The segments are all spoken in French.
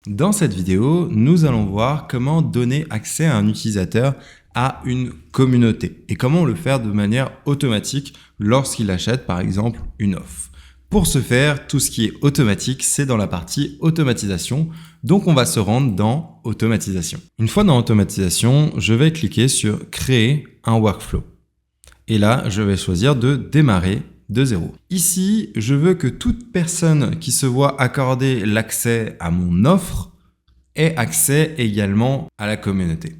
Dans cette vidéo, nous allons voir comment donner accès à un utilisateur à une communauté et comment le faire de manière automatique lorsqu'il achète par exemple une offre. Pour ce faire, tout ce qui est automatique, c'est dans la partie automatisation. Donc on va se rendre dans automatisation. Une fois dans automatisation, je vais cliquer sur créer un workflow. Et là, je vais choisir de démarrer de zéro. Ici, je veux que toute personne qui se voit accorder l'accès à mon offre ait accès également à la communauté.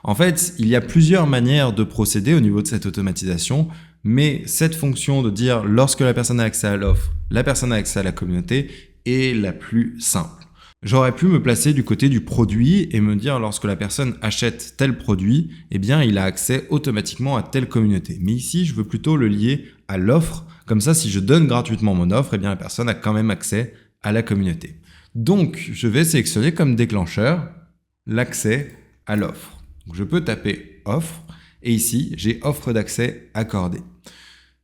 En fait, il y a plusieurs manières de procéder au niveau de cette automatisation, mais cette fonction de dire lorsque la personne a accès à l'offre, la personne a accès à la communauté est la plus simple. J'aurais pu me placer du côté du produit et me dire lorsque la personne achète tel produit, eh bien, il a accès automatiquement à telle communauté. Mais ici, je veux plutôt le lier à l'offre. Comme ça, si je donne gratuitement mon offre, eh bien, la personne a quand même accès à la communauté. Donc, je vais sélectionner comme déclencheur l'accès à l'offre. Donc, je peux taper offre et ici, j'ai offre d'accès accordée.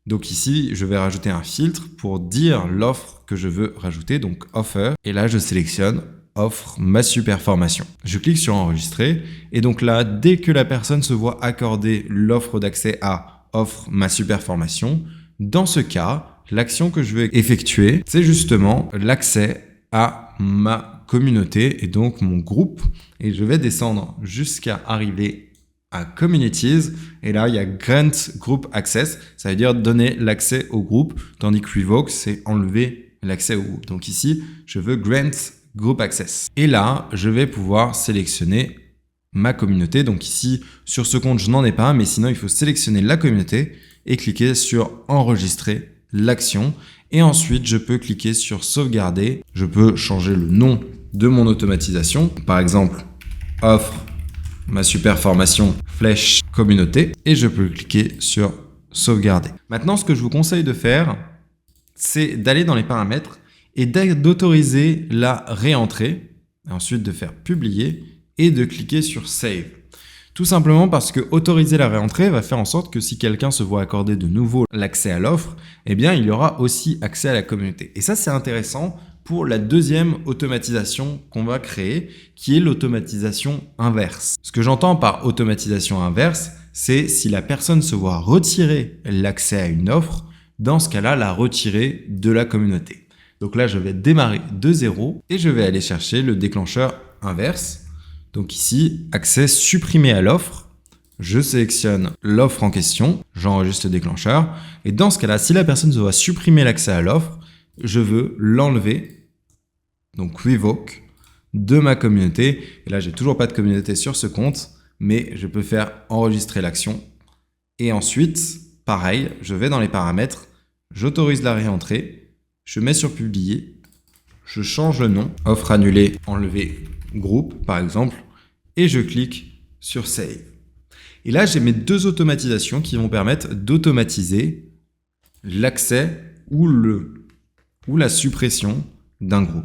Donc ici, je vais rajouter un filtre pour dire l'offre que je veux rajouter, donc offer. Et là, je sélectionne offre ma super formation. Je clique sur enregistrer et donc là, dès que la personne se voit accorder l'offre d'accès à offre ma super formation, dans ce cas, l'action que je vais effectuer, c'est justement l'accès à ma communauté et donc mon groupe. Et je vais descendre jusqu'à arriver à Communities, et là il y a Grant Group Access, ça veut dire donner l'accès au groupe, tandis que Revoke c'est enlever l'accès au groupe. Donc ici je veux Grant Group Access. Et là je vais pouvoir sélectionner ma communauté. Donc ici sur ce compte je n'en ai pas, mais sinon il faut sélectionner la communauté et cliquer sur enregistrer l'action. Et ensuite je peux cliquer sur sauvegarder. Je peux changer le nom de mon automatisation, par exemple offre ma super formation flèche communauté et je peux cliquer sur sauvegarder. Maintenant, ce que je vous conseille de faire, c'est d'aller dans les paramètres et d'autoriser la réentrée, ensuite de faire publier et de cliquer sur save. Tout simplement parce que autoriser la réentrée va faire en sorte que si quelqu'un se voit accorder de nouveau l'accès à l'offre, eh bien, il y aura aussi accès à la communauté. Et ça, c'est intéressant pour la deuxième automatisation qu'on va créer, qui est l'automatisation inverse. Ce que j'entends par automatisation inverse, c'est si la personne se voit retirer l'accès à une offre, dans ce cas-là, la retirer de la communauté. Donc là, je vais démarrer de zéro et je vais aller chercher le déclencheur inverse. Donc ici, accès supprimé à l'offre. Je sélectionne l'offre en question, j'enregistre le déclencheur. Et dans ce cas-là, si la personne se voit supprimer l'accès à l'offre, je veux l'enlever, donc revoke, de ma communauté. Et là, j'ai toujours pas de communauté sur ce compte, mais je peux faire enregistrer l'action. Et ensuite, pareil, je vais dans les paramètres, j'autorise la réentrée, je mets sur publier, je change le nom, offre annulée, enlever groupe par exemple, et je clique sur save. Et là, j'ai mes deux automatisations qui vont permettre d'automatiser l'accès ou la suppression d'un groupe.